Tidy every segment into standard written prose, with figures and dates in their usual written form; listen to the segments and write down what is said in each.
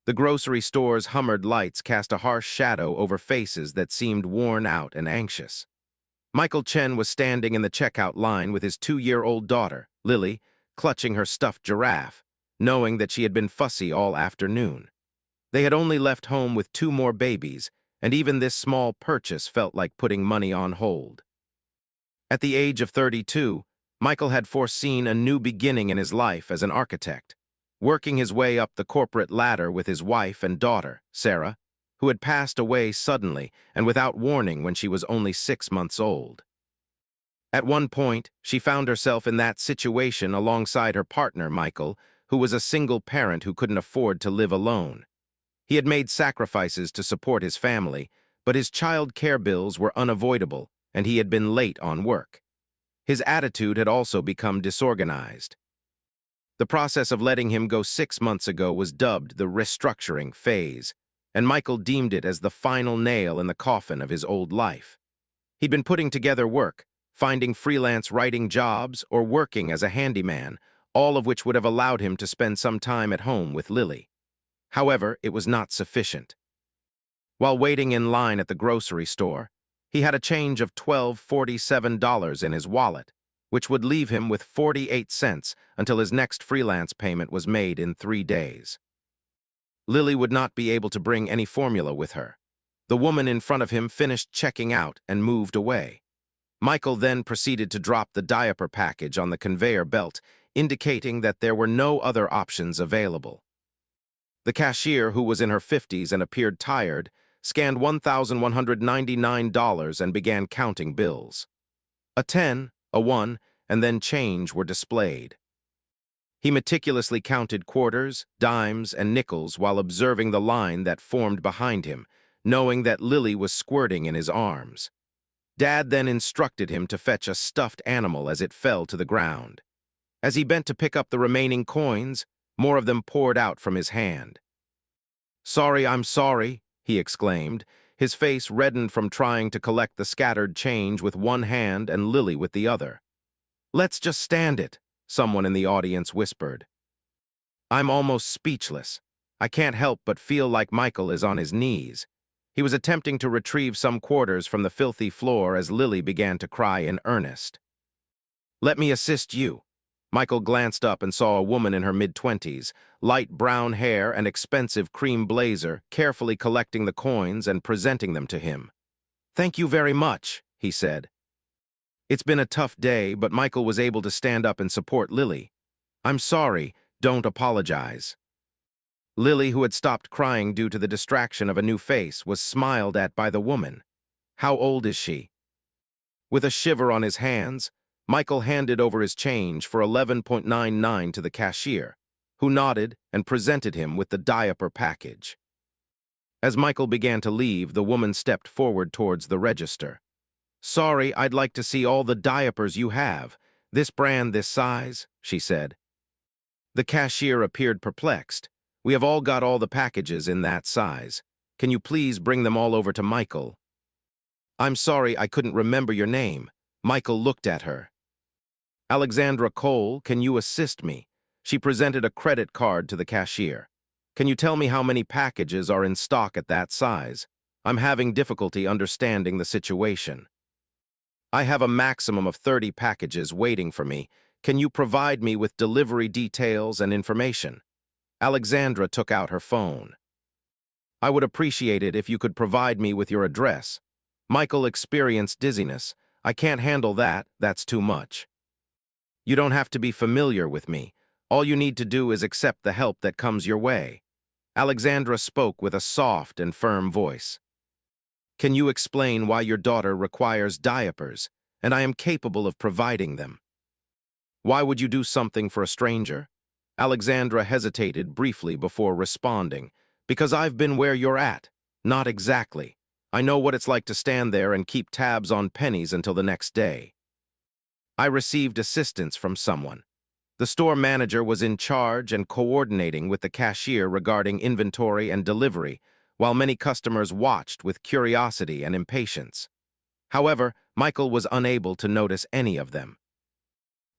The grocery store's hummered lights cast a harsh shadow over faces that seemed worn out and anxious. Michael Chen was standing in the checkout line with his 2-year-old daughter, Lily, clutching her stuffed giraffe, knowing that she had been fussy all afternoon. They had only left home with 2 more babies, and even this small purchase felt like putting money on hold. At the age of 32, Michael had foreseen a new beginning in his life as an architect, working his way up the corporate ladder with his wife and daughter, Sarah, who had passed away suddenly and without warning when she was only 6 months old. At one point, she found herself in that situation alongside her partner, Michael, who was a single parent who couldn't afford to live alone. He had made sacrifices to support his family, but his child care bills were unavoidable, and he had been late on work. His attitude had also become disorganized. The process of letting him go 6 months ago was dubbed the restructuring phase, and Michael deemed it as the final nail in the coffin of his old life. He'd been putting together work, finding freelance writing jobs or working as a handyman, all of which would have allowed him to spend some time at home with Lily. However, it was not sufficient. While waiting in line at the grocery store, he had a change of $12.47 in his wallet, which would leave him with 48 cents until his next freelance payment was made in 3 days. Lily would not be able to bring any formula with her. The woman in front of him finished checking out and moved away. Michael then proceeded to drop the diaper package on the conveyor belt, indicating that there were no other options available. The cashier, who was in her 50s and appeared tired, scanned $1,199 and began counting bills. A 10, a 1, and then change were displayed. He meticulously counted quarters, dimes, and nickels while observing the line that formed behind him, knowing that Lily was squirting in his arms. Dad then instructed him to fetch a stuffed animal as it fell to the ground. As he bent to pick up the remaining coins, more of them poured out from his hand. "Sorry, I'm sorry," he exclaimed, his face reddened from trying to collect the scattered change with one hand and Lily with the other. "Let's just stand it," someone in the audience whispered. I'm almost speechless. I can't help but feel like Michael is on his knees. He was attempting to retrieve some quarters from the filthy floor as Lily began to cry in earnest. "Let me assist you." Michael glanced up and saw a woman in her mid-20s, light brown hair and expensive cream blazer, carefully collecting the coins and presenting them to him. "Thank you very much," he said. It's been a tough day, but Michael was able to stand up and support Lily. "I'm sorry, don't apologize." Lily, who had stopped crying due to the distraction of a new face, was smiled at by the woman. "How old is she?" With a shiver on his hands, Michael handed over his change for $11.99 to the cashier, who nodded and presented him with the diaper package. As Michael began to leave, the woman stepped forward towards the register. "Sorry, I'd like to see all the diapers you have. This brand, this size," she said. The cashier appeared perplexed. "We have all got all the packages in that size. Can you please bring them all over to Michael?" "I'm sorry, I couldn't remember your name." Michael looked at her. "Alexandra Cole, can you assist me?" She presented a credit card to the cashier. "Can you tell me how many packages are in stock at that size? I'm having difficulty understanding the situation." "I have a maximum of 30 packages waiting for me. Can you provide me with delivery details and information?" Alexandra took out her phone. "I would appreciate it if you could provide me with your address." Michael experienced dizziness. "I can't handle that, that's too much." "You don't have to be familiar with me. All you need to do is accept the help that comes your way." Alexandra spoke with a soft and firm voice. "Can you explain why your daughter requires diapers, and I am capable of providing them?" "Why would you do something for a stranger?" Alexandra hesitated briefly before responding. "Because I've been where you're at." "Not exactly. I know what it's like to stand there and keep tabs on pennies until the next day." "I received assistance from someone." The store manager was in charge and coordinating with the cashier regarding inventory and delivery, while many customers watched with curiosity and impatience. However, Michael was unable to notice any of them.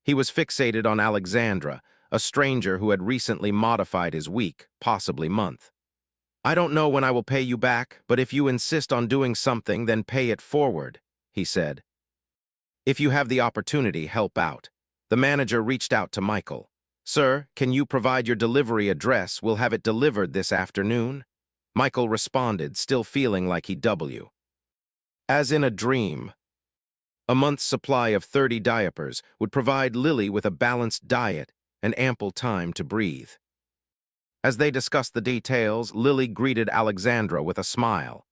He was fixated on Alexandra, a stranger who had recently modified his week, possibly month. I don't know when I will pay you back, but if you insist on doing something, then pay it forward, he said. If you have the opportunity, help out. The manager reached out to Michael. Sir, can you provide your delivery address? We'll have it delivered this afternoon. Michael responded, still feeling like he'd W. As in a dream. A month's supply of 30 diapers would provide Lily with a balanced diet and ample time to breathe. As they discussed the details, Lily greeted Alexandra with a smile.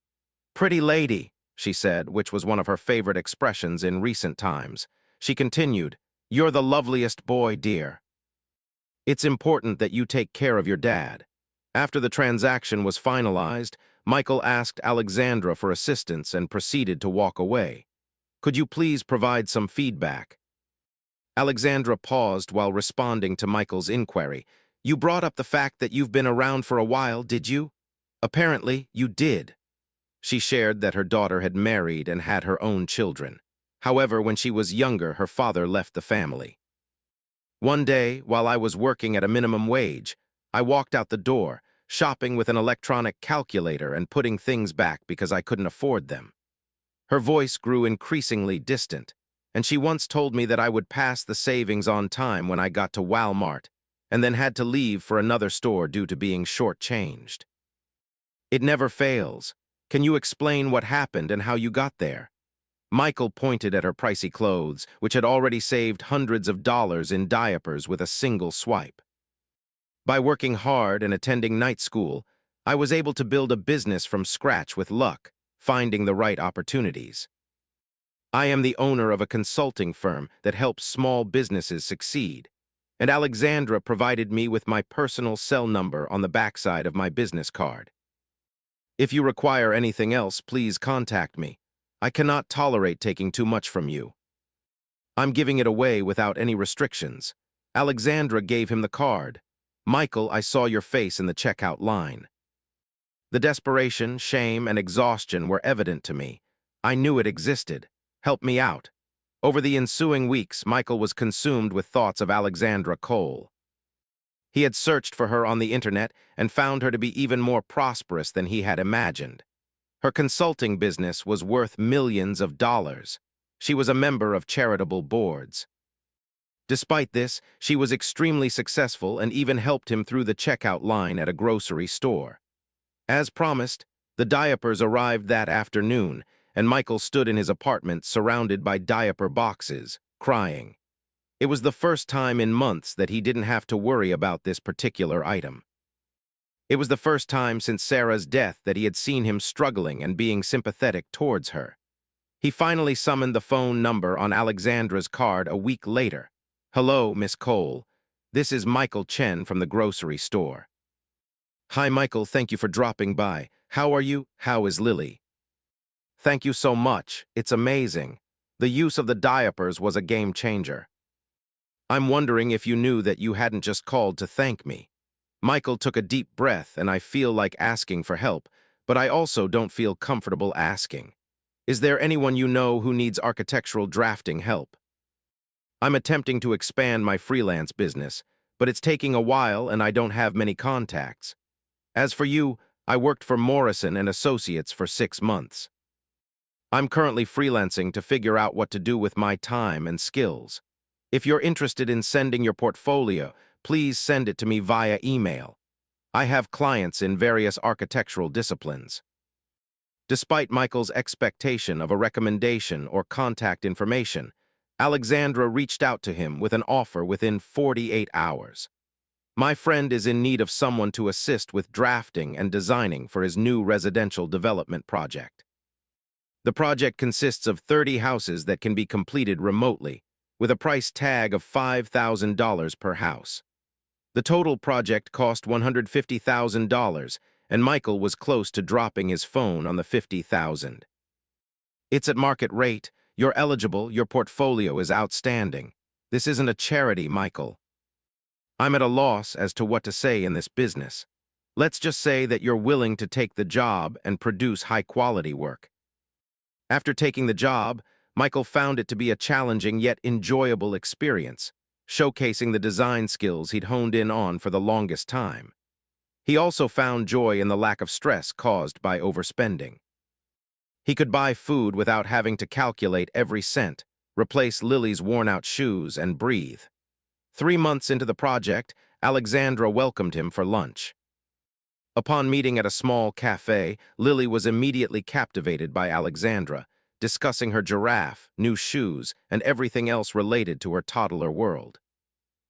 Pretty lady, she said, which was one of her favorite expressions in recent times. She continued, you're the loveliest boy, dear. It's important that you take care of your dad. After the transaction was finalized, Michael asked Alexandra for assistance and proceeded to walk away. Could you please provide some feedback? Alexandra paused while responding to Michael's inquiry. You brought up the fact that you've been around for a while, did you? Apparently, you did. She shared that her daughter had married and had her own children. However, when she was younger, her father left the family. One day, while I was working at a minimum wage, I walked out the door, shopping with an electronic calculator and putting things back because I couldn't afford them. Her voice grew increasingly distant, and she once told me that I would pass the savings on time when I got to Walmart, and then had to leave for another store due to being shortchanged. It never fails. Can you explain what happened and how you got there? Michael pointed at her pricey clothes, which had already saved hundreds of dollars in diapers with a single swipe. By working hard and attending night school, I was able to build a business from scratch with luck, finding the right opportunities. I am the owner of a consulting firm that helps small businesses succeed, and Alexandra provided me with my personal cell number on the backside of my business card. If you require anything else, please contact me. I cannot tolerate taking too much from you. I'm giving it away without any restrictions. Alexandra gave him the card. Michael, I saw your face in the checkout line. The desperation, shame, and exhaustion were evident to me. I knew it existed. Help me out. Over the ensuing weeks, Michael was consumed with thoughts of Alexandra Cole. He had searched for her on the internet and found her to be even more prosperous than he had imagined. Her consulting business was worth millions of dollars. She was a member of charitable boards. Despite this, she was extremely successful and even helped him through the checkout line at a grocery store. As promised, the diapers arrived that afternoon, and Michael stood in his apartment surrounded by diaper boxes, crying. It was the first time in months that he didn't have to worry about this particular item. It was the first time since Sarah's death that he had seen him struggling and being sympathetic towards her. He finally summoned the phone number on Alexandra's card a week later. Hello, Miss Cole. This is Michael Chen from the grocery store. Hi, Michael. Thank you for dropping by. How are you? How is Lily? Thank you so much. It's amazing. The use of the diapers was a game changer. I'm wondering if you knew that you hadn't just called to thank me. Michael took a deep breath, and I feel like asking for help, but I also don't feel comfortable asking. Is there anyone you know who needs architectural drafting help? I'm attempting to expand my freelance business, but it's taking a while and I don't have many contacts. As for you, I worked for Morrison and Associates for 6 months. I'm currently freelancing to figure out what to do with my time and skills. If you're interested in sending your portfolio, please send it to me via email. I have clients in various architectural disciplines. Despite Michael's expectation of a recommendation or contact information, Alexandra reached out to him with an offer within 48 hours. My friend is in need of someone to assist with drafting and designing for his new residential development project. The project consists of 30 houses that can be completed remotely, with a price tag of $5,000 per house. The total project cost $150,000, and Michael was close to dropping his phone on the $50,000. It's at market rate. You're eligible. Your portfolio is outstanding. This isn't a charity, Michael. I'm at a loss as to what to say in this business. Let's just say that you're willing to take the job and produce high-quality work. After taking the job, Michael found it to be a challenging yet enjoyable experience, showcasing the design skills he'd honed in on for the longest time. He also found joy in the lack of stress caused by overspending. He could buy food without having to calculate every cent, replace Lily's worn-out shoes, and breathe. 3 months into the project, Alexandra welcomed him for lunch. Upon meeting at a small cafe, Lily was immediately captivated by Alexandra, discussing her giraffe, new shoes, and everything else related to her toddler world.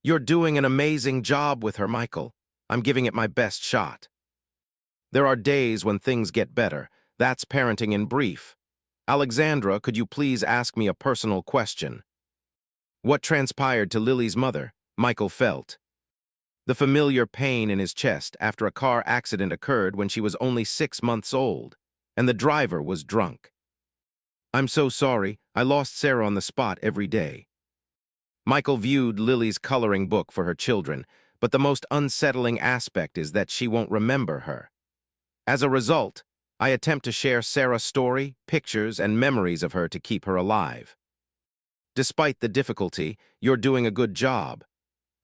"You're doing an amazing job with her, Michael. I'm giving it my best shot." There are days when things get better. That's parenting in brief. "Alexandra, could you please ask me a personal question?" What transpired to Lily's mother, Michael felt. The familiar pain in his chest after a car accident occurred when she was only 6 months old, and the driver was drunk. "I'm so sorry, I lost Sarah on the spot every day." Michael viewed Lily's coloring book for her children, but the most unsettling aspect is that she won't remember her. As a result, I attempt to share Sarah's story, pictures, and memories of her to keep her alive. Despite the difficulty, you're doing a good job.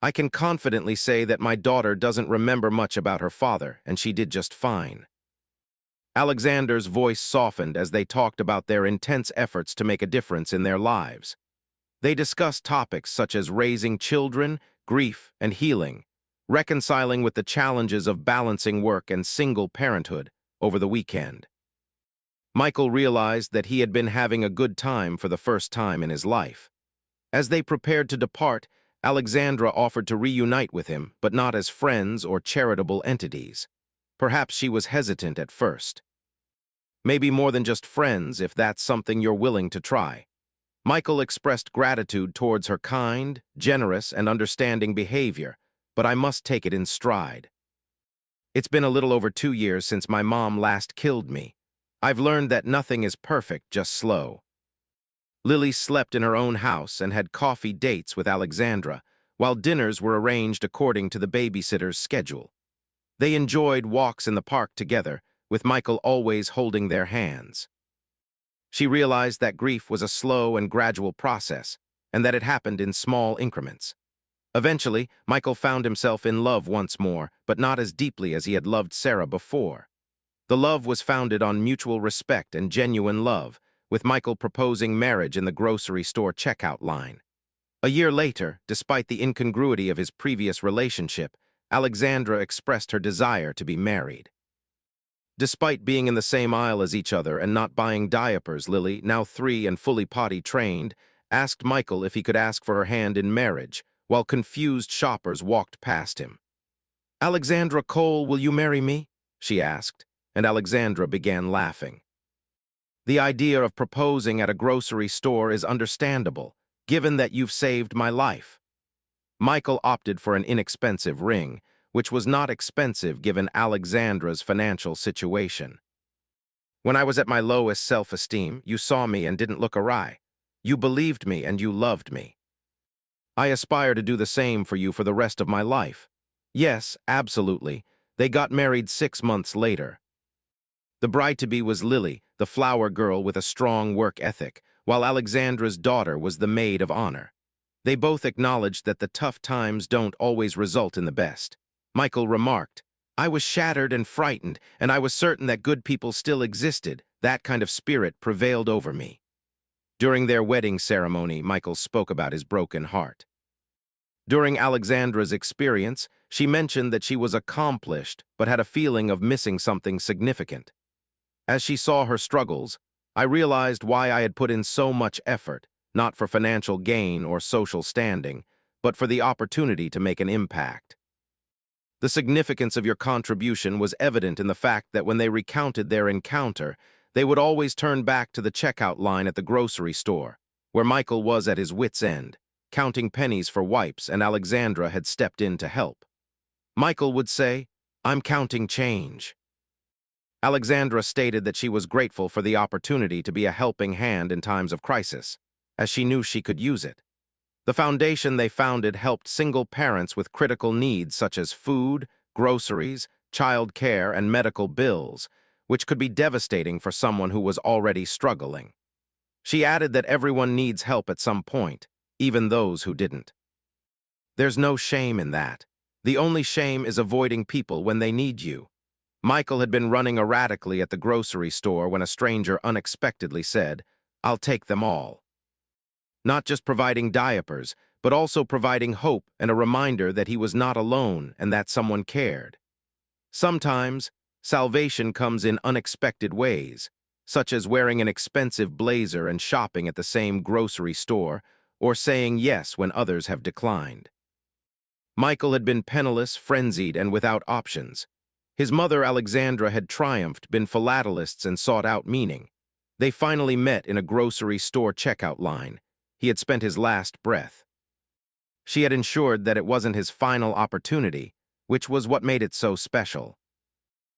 I can confidently say that my daughter doesn't remember much about her father, and she did just fine. Alexander's voice softened as they talked about their intense efforts to make a difference in their lives. They discussed topics such as raising children, grief, and healing, reconciling with the challenges of balancing work and single parenthood over the weekend. Michael realized that he had been having a good time for the first time in his life. As they prepared to depart, Alexandra offered to reunite with him, but not as friends or charitable entities. Perhaps she was hesitant at first. "Maybe more than just friends, if that's something you're willing to try." Michael expressed gratitude towards her kind, generous, and understanding behavior, but I must take it in stride. "It's been a little over 2 years since my mom last killed me. I've learned that nothing is perfect, just slow." Lily slept in her own house and had coffee dates with Alexandra, while dinners were arranged according to the babysitter's schedule. They enjoyed walks in the park together, with Michael always holding their hands. She realized that grief was a slow and gradual process, and that it happened in small increments. Eventually, Michael found himself in love once more, but not as deeply as he had loved Sarah before. The love was founded on mutual respect and genuine love, with Michael proposing marriage in the grocery store checkout line. A year later, despite the incongruity of his previous relationship, Alexandra expressed her desire to be married. Despite being in the same aisle as each other and not buying diapers, Lily, now 3 and fully potty-trained, asked Michael if he could ask for her hand in marriage, while confused shoppers walked past him. "Alexandra Cole, will you marry me?" she asked, and Alexandra began laughing. The idea of proposing at a grocery store is understandable, given that you've saved my life. Michael opted for an inexpensive ring, which was not expensive given Alexandra's financial situation. "When I was at my lowest self-esteem, you saw me and didn't look awry. You believed me and you loved me. I aspire to do the same for you for the rest of my life." Yes, absolutely. They got married 6 months later. The bride-to-be was Lily, the flower girl with a strong work ethic, while Alexandra's daughter was the maid of honor. They both acknowledged that the tough times don't always result in the best. Michael remarked, "I was shattered and frightened, and I was certain that good people still existed. That kind of spirit prevailed over me." During their wedding ceremony, Michael spoke about his broken heart. During Alexandra's experience, she mentioned that she was accomplished but had a feeling of missing something significant. As she saw her struggles, I realized why I had put in so much effort, not for financial gain or social standing, but for the opportunity to make an impact. The significance of your contribution was evident in the fact that when they recounted their encounter, they would always turn back to the checkout line at the grocery store, where Michael was at his wits' end, counting pennies for wipes, and Alexandra had stepped in to help. Michael would say, "I'm counting change." Alexandra stated that she was grateful for the opportunity to be a helping hand in times of crisis, as she knew she could use it. The foundation they founded helped single parents with critical needs such as food, groceries, child care, and medical bills, which could be devastating for someone who was already struggling. She added that everyone needs help at some point, even those who didn't. There's no shame in that. The only shame is avoiding people when they need you. Michael had been running erratically at the grocery store when a stranger unexpectedly said, "I'll take them all." Not just providing diapers, but also providing hope and a reminder that he was not alone and that someone cared. Sometimes, salvation comes in unexpected ways, such as wearing an expensive blazer and shopping at the same grocery store, or saying yes when others have declined. Michael had been penniless, frenzied, and without options. His mother, Alexandra, had triumphed, been philatelists, and sought out meaning. They finally met in a grocery store checkout line. He had spent his last breath. She had ensured that it wasn't his final opportunity, which was what made it so special.